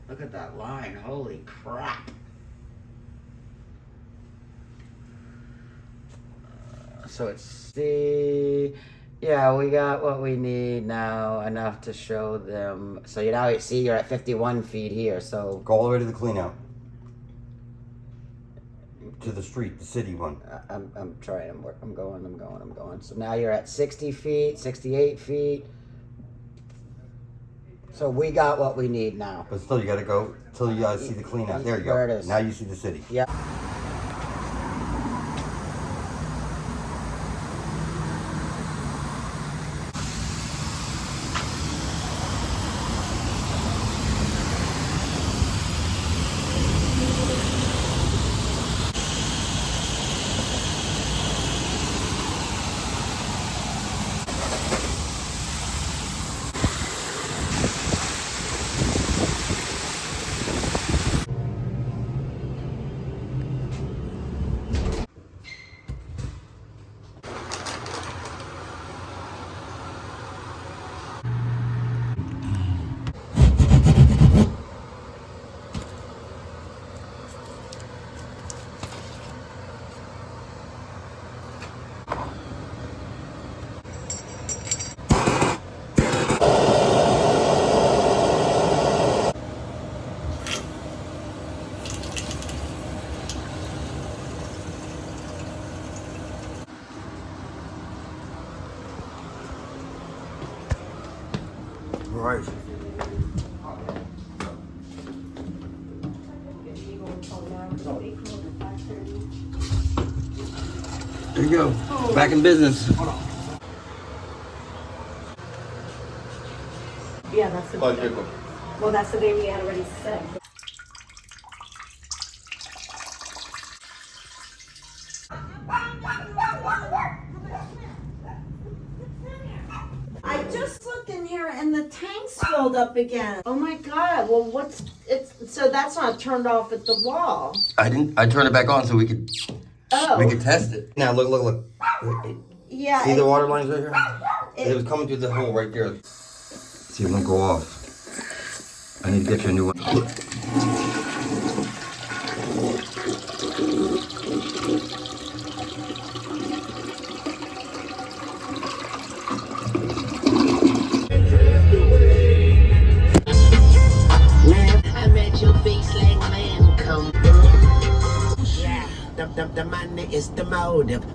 Look at that line, holy crap. So it's C. Yeah, we got what we need now, enough to show them. So you now see you're at 51 feet here, so. Go all the way to the clean out. To the street, the city one. I'm trying, I'm going. So now you're at 60 feet, 68 feet. So we got what we need now. But still, you gotta go till you guys see the clean out. There you go. There it is. Now you see the city. Yep. Right. There you go. Back in business. Yeah, that's the day. Well, that's the day we had already said. I just looked in here and the tank's filled up again. Oh my God, well so that's not turned off at the wall. I turned it back on so we could Oh. test it. Now look. Yeah. See the water lines right here? It was coming through the hole right there. See, it won't go off. I need to get you a new one. I met your face like man come. Yeah, the money is the motive.